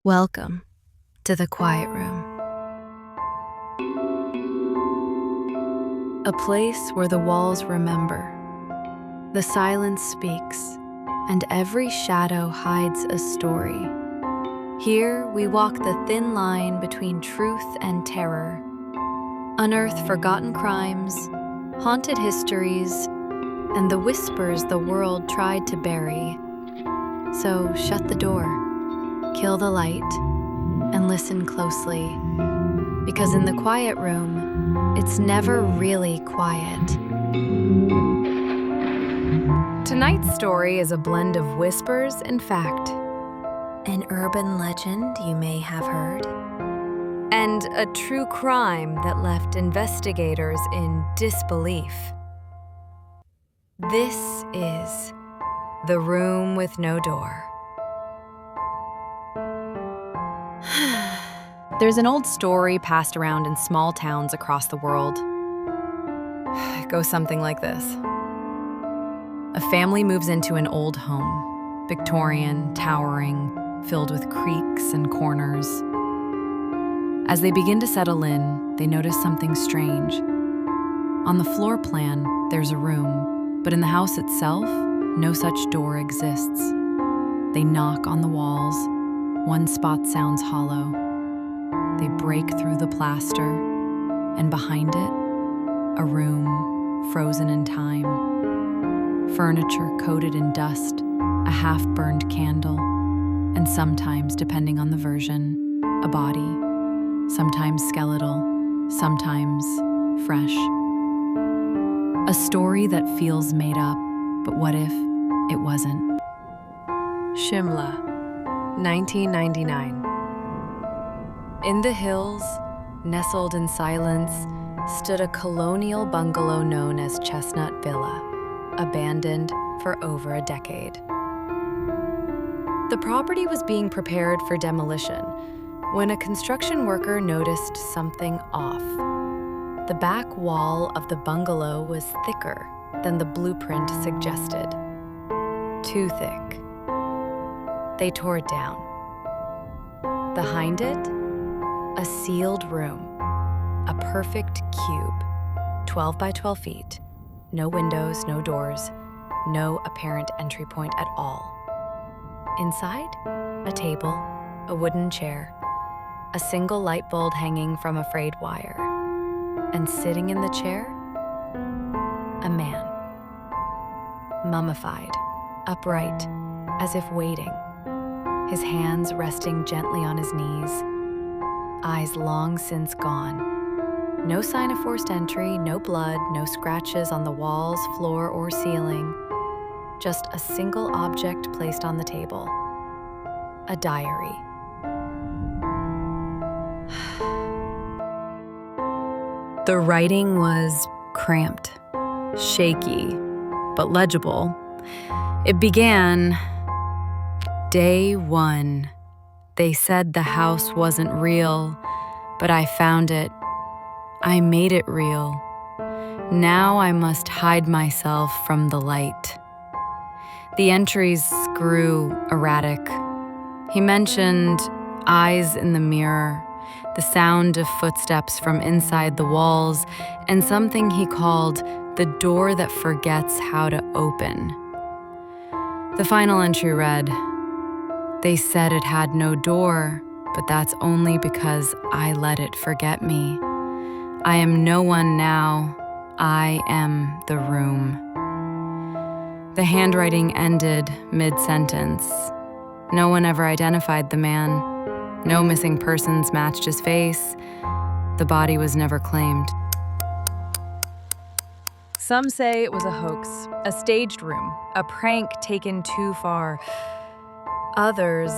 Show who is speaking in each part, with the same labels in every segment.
Speaker 1: Welcome to the Quiet Room, a place where the walls remember, the silence speaks, and every shadow hides a story. Here we walk the thin line between truth and terror, unearth forgotten crimes, haunted histories, and the whispers the world tried to bury. So shut the door, kill the light, and listen closely. Because in the quiet room, it's never really quiet. Tonight's story is a blend of whispers and fact, an urban legend you may have heard, and a true crime that left investigators in disbelief. This is The Room with No Door. There's an old story passed around in small towns across the world. It goes something like this. A family moves into an old home, Victorian, towering, filled with creaks and corners. As they begin to settle in, they notice something strange. On the floor plan, there's a room, but in the house itself, no such door exists. They knock on the walls. One spot sounds hollow. They break through the plaster, and behind it, a room frozen in time. Furniture coated in dust, a half-burned candle, and sometimes, depending on the version, a body, sometimes skeletal, sometimes fresh. A story that feels made up, but what if it wasn't? Shimla, 1999. In the hills, nestled in silence, stood a colonial bungalow known as Chestnut Villa, abandoned for over a decade. The property was being prepared for demolition when a construction worker noticed something off. The back wall of the bungalow was thicker than the blueprint suggested. Too thick. They tore it down. Behind it, a sealed room, a perfect cube, 12 by 12 feet, no windows, no doors, no apparent entry point at all. Inside, a table, a wooden chair, a single light bulb hanging from a frayed wire, and sitting in the chair, a man, mummified, upright, as if waiting, his hands resting gently on his knees, eyes long since gone. No sign of forced entry, no blood, no scratches on the walls, floor, or ceiling. Just a single object placed on the table. A diary. The writing was cramped, shaky, but legible. It began, Day 1. They said the house wasn't real, but I found it. I made it real. Now I must hide myself from the light. The entries grew erratic. He mentioned eyes in the mirror, the sound of footsteps from inside the walls, and something he called the door that forgets how to open. The final entry read, They said it had no door, but that's only because I let it forget me. I am no one now. I am the room. The handwriting ended mid-sentence. No one ever identified the man. No missing persons matched his face. The body was never claimed. Some say it was a hoax, a staged room, a prank taken too far. Others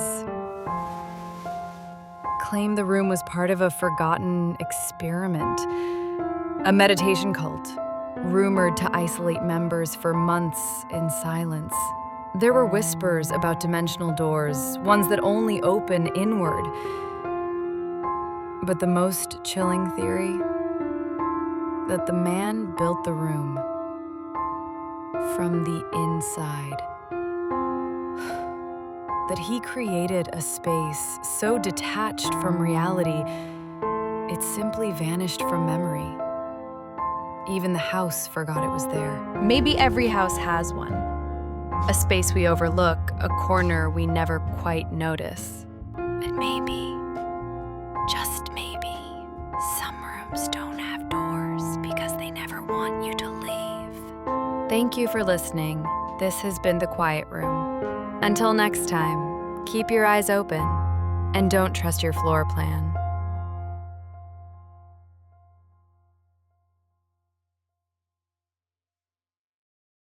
Speaker 1: claim the room was part of a forgotten experiment, a meditation cult, rumored to isolate members for months in silence. There were whispers about dimensional doors, ones that only open inward. But the most chilling theory, that the man built the room from the inside. that he created a space so detached from reality, it simply vanished from memory. Even the house forgot it was there. Maybe every house has one. A space we overlook, a corner we never quite notice. But maybe, just maybe, some rooms don't have doors because they never want you to leave. Thank you for listening. This has been The Quiet Room. Until next time, keep your eyes open and don't trust your floor plan.